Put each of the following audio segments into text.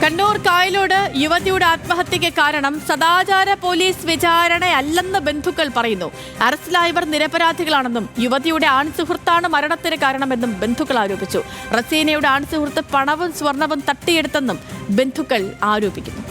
കണ്ണൂർ കായലോട് യുവതിയുടെ ആത്മഹത്യയ്ക്ക് കാരണം സദാചാര പോലീസ് വിചാരണയല്ലെന്ന് ബന്ധുക്കൾ പറയുന്നു. അറസ്റ്റിലായവർ നിരപരാധികളാണെന്നും യുവതിയുടെ ആൺസുഹൃത്താണ് മരണത്തിന് കാരണമെന്നും ബന്ധുക്കൾ ആരോപിച്ചു. റസീനയുടെ ആൺസുഹൃത്ത് പണവും സ്വർണവും തട്ടിയെടുത്തെന്നും ബന്ധുക്കൾ ആരോപിക്കുന്നു.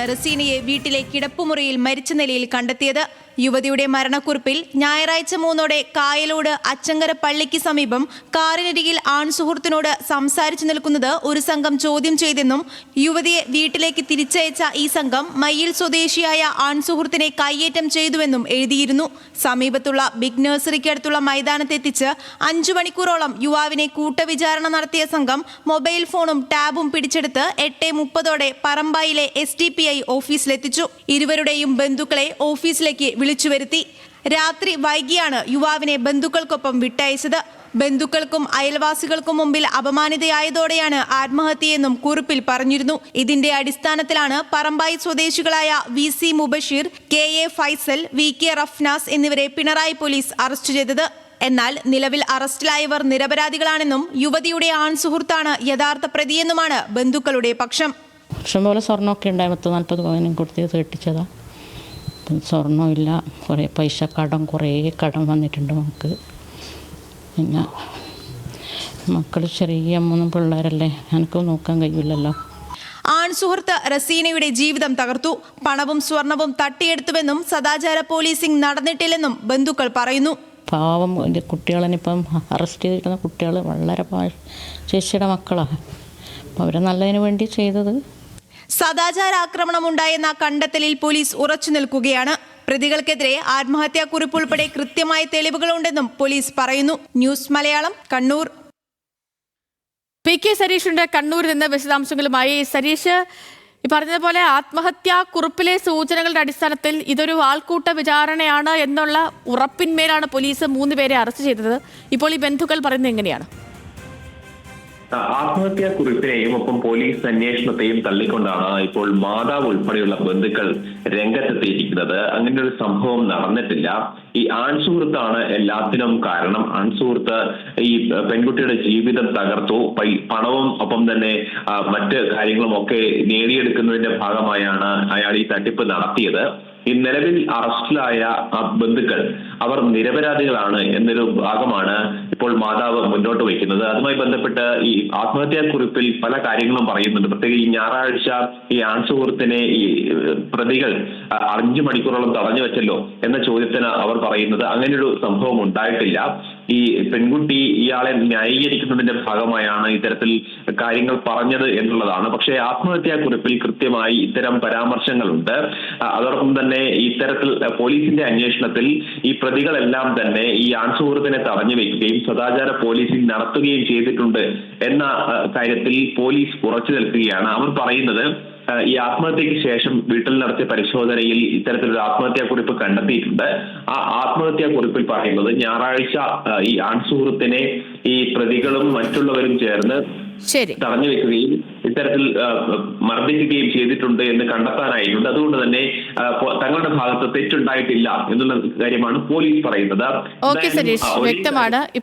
റസീനയെ വീട്ടിലെ കിടപ്പുമുറിയിൽ മരിച്ച നിലയിൽ കണ്ടെത്തിയത്. യുവതിയുടെ മരണക്കുറിപ്പിൽ ഞായറാഴ്ച 3 കായലോട് അച്ചങ്കര പള്ളിക്ക് സമീപം കാറിനരികിൽ ആൺസുഹൃത്തിനോട് സംസാരിച്ചു നിൽക്കുന്നത് ഒരു സംഘം ചോദ്യം ചെയ്തെന്നും യുവതിയെ വീട്ടിലേക്ക് തിരിച്ചയച്ച ഈ സംഘം മയ്യിൽ സ്വദേശിയായ ആൺസുഹൃത്തിനെ കയ്യേറ്റം ചെയ്തുവെന്നും എഴുതിയിരുന്നു. സമീപത്തുള്ള ബിഗ് നഴ്സറിക്ക് അടുത്തുള്ള മൈതാനത്തെത്തിച്ച് 5 മണിക്കൂറോളം യുവാവിനെ കൂട്ടവിചാരണ നടത്തിയ സംഘം മൊബൈൽ ഫോണും ടാബും പിടിച്ചെടുത്ത് 8:30 പറമ്പായിലെ SDPI ഓഫീസിലെത്തിച്ചു. ഇരുവരുടെയും ബന്ധുക്കളെ ഓഫീസിലേക്ക് വിളിച്ചു വരുത്തി. രാത്രി വൈകിയാണ് യുവാവിനെ ബന്ധുക്കൾക്കൊപ്പം വിട്ടയച്ചത്. ബന്ധുക്കൾക്കും അയൽവാസികൾക്കും മുമ്പിൽ അപമാനിതയായതോടെയാണ് ആത്മഹത്യയെന്നും കുറിപ്പിൽ പറഞ്ഞിരുന്നു. ഇതിന്റെ അടിസ്ഥാനത്തിലാണ് പറമ്പായി സ്വദേശികളായ VC Mubasheer, KA Faisal, VK Rafnas എന്നിവരെ പിണറായി പോലീസ് അറസ്റ്റ് ചെയ്തത്. എന്നാൽ നിലവിൽ അറസ്റ്റിലായവർ നിരപരാധികളാണെന്നും യുവതിയുടെ ആൺസുഹൃത്താണ് യഥാർത്ഥ പ്രതിയെന്നുമാണ് ബന്ധുക്കളുടെ പക്ഷം. ഇഷ്ടംപോലെ സ്വർണ്ണമൊക്കെ ഉണ്ടായി, 40 പവനും കൊടുത്ത് കെട്ടിച്ചതാണ്. സ്വർണ്ണമില്ല, കുറേ പൈസ കുറേ കടം വന്നിട്ടുണ്ട് നമുക്ക്. പിന്നെ മക്കൾ ചെറിയ 3 പിള്ളേരല്ലേ, എനിക്ക് നോക്കാൻ കഴിയില്ലല്ലോ. ആൺസുഹൃത്ത് റസീനയുടെ ജീവിതം തകർത്തു. പണവും സ്വർണവും തട്ടിയെടുത്തുവെന്നും സദാചാര പോലീസിംഗ് നടന്നിട്ടില്ലെന്നും ബന്ധുക്കൾ പറയുന്നു. പാവം കുട്ടികളിനിപ്പം അറസ്റ്റ് ചെയ്തിരിക്കുന്ന കുട്ടികൾ വളരെ ചേച്ചിയുടെ മക്കളാണ്. അപ്പം അവരെ നല്ലതിന് വേണ്ടി ചെയ്തത്. സദാചാര ആക്രമണമുണ്ടായെന്ന കണ്ടെത്തലിൽ പോലീസ് ഉറച്ചു നിൽക്കുകയാണ്. പ്രതികൾക്കെതിരെ ആത്മഹത്യാക്കുറിപ്പ് ഉൾപ്പെടെ കൃത്യമായ തെളിവുകളുണ്ടെന്നും പോലീസ് പറയുന്നു. ന്യൂസ് മലയാളം, കണ്ണൂർ. PK സരീഷുണ്ട് കണ്ണൂരിൽ നിന്ന് വിശദാംശങ്ങളുമായി. സരീഷ്, ഈ പറഞ്ഞതുപോലെ ആത്മഹത്യാക്കുറിപ്പിലെ സൂചനകളുടെ അടിസ്ഥാനത്തിൽ ഇതൊരു ആൾക്കൂട്ട വിചാരണയാണ് എന്നുള്ള ഉറപ്പിന്മേലാണ് പോലീസ് 3 പേരെ അറസ്റ്റ് ചെയ്തത്. ഇപ്പോൾ ഈ ബന്ധുക്കൾ പറയുന്നത് എങ്ങനെയാണ്? ആത്മഹത്യാക്കുറിപ്പിനെയും ഒപ്പം പോലീസ് അന്വേഷണത്തെയും തള്ളിക്കൊണ്ടാണ് ഇപ്പോൾ മാതാവ് ഉൾപ്പെടെയുള്ള ബന്ധുക്കൾ രംഗത്തെത്തിയിരിക്കുന്നത്. അങ്ങനെ ഒരു സംഭവം നടന്നിട്ടില്ല. ഈ ആൺസുഹൃത്താണ് എല്ലാത്തിനും കാരണം. ആൺസുഹൃത്ത് ഈ പെൺകുട്ടിയുടെ ജീവിതം തകർത്തു. പണവും ഒപ്പം തന്നെ മറ്റ് കാര്യങ്ങളും ഒക്കെ നേടിയെടുക്കുന്നതിന്റെ ഭാഗമായാണ് അയാൾ ഈ തട്ടിപ്പ് നടത്തിയത്. ഈ നിലവിൽ അറസ്റ്റിലായ ബന്ധുക്കൾ അവർ നിരപരാധികളാണ് എന്നൊരു ഭാഗമാണ് ഇപ്പോൾ മാതാവ് മുന്നോട്ട് വയ്ക്കുന്നത്. അതുമായി ബന്ധപ്പെട്ട് ഈ ആത്മഹത്യാക്കുറിപ്പിൽ പല കാര്യങ്ങളും പറയുന്നുണ്ട്. പ്രത്യേകിച്ച് ഈ ഞായറാഴ്ച ഈ ആൺസുഹൃത്തിനെ ഈ പ്രതികൾ 5 മണിക്കൂറോളം തടഞ്ഞു വെച്ചല്ലോ എന്ന ചോദ്യത്തിന് അവർ പറയുന്നത് അങ്ങനെയൊരു സംഭവം ഉണ്ടായിട്ടില്ല. ഈ പെൺകുട്ടി ഇയാളെ ന്യായീകരിക്കുന്നതിന്റെ ഭാഗമായാണ് ഇത്തരത്തിൽ കാര്യങ്ങൾ പറഞ്ഞത് എന്നുള്ളതാണ്. പക്ഷേ ആത്മഹത്യാക്കുറിപ്പിൽ കൃത്യമായി ഇത്തരം പരാമർശങ്ങളുണ്ട്. അതോടൊപ്പം തന്നെ ഇത്തരത്തിൽ പോലീസിന്റെ അന്വേഷണത്തിൽ ഈ പ്രതികളെല്ലാം തന്നെ ഈ ആൺസുഹൃത്തിനെ തടഞ്ഞു വെക്കുകയും സദാചാര പോലീസിംഗ് നടത്തുകയും ചെയ്തിട്ടുണ്ട് എന്ന കാര്യത്തിൽ പോലീസ് ഉറച്ചു നിൽക്കുകയാണ്. അവർ പറയുന്നത് ഈ ആത്മഹത്യക്ക് ശേഷം വീട്ടിൽ നടത്തിയ പരിശോധനയിൽ ഇത്തരത്തിലൊരു ആത്മഹത്യാക്കുറിപ്പ് കണ്ടെത്തിയിട്ടുണ്ട്. ആ ആത്മഹത്യാക്കുറിപ്പിൽ പറയുന്നത് ഞായറാഴ്ച ഈ ആൺസുഹൃത്തിനെ ഈ പ്രതികളും മറ്റുള്ളവരും ചേർന്ന് തടഞ്ഞു വെക്കുകയും ഇത്തരത്തിൽ മർദ്ദിക്കുകയും ചെയ്തിട്ടുണ്ട് എന്ന് കണ്ടെത്താനായിട്ടുണ്ട്. അതുകൊണ്ട് തന്നെ തങ്ങളുടെ ഭാഗത്ത് തെറ്റുണ്ടായിട്ടില്ല എന്നുള്ള കാര്യമാണ് പോലീസ് പറയുന്നത്. ഓക്കെ സരീഷ്, വ്യക്തമാണ്.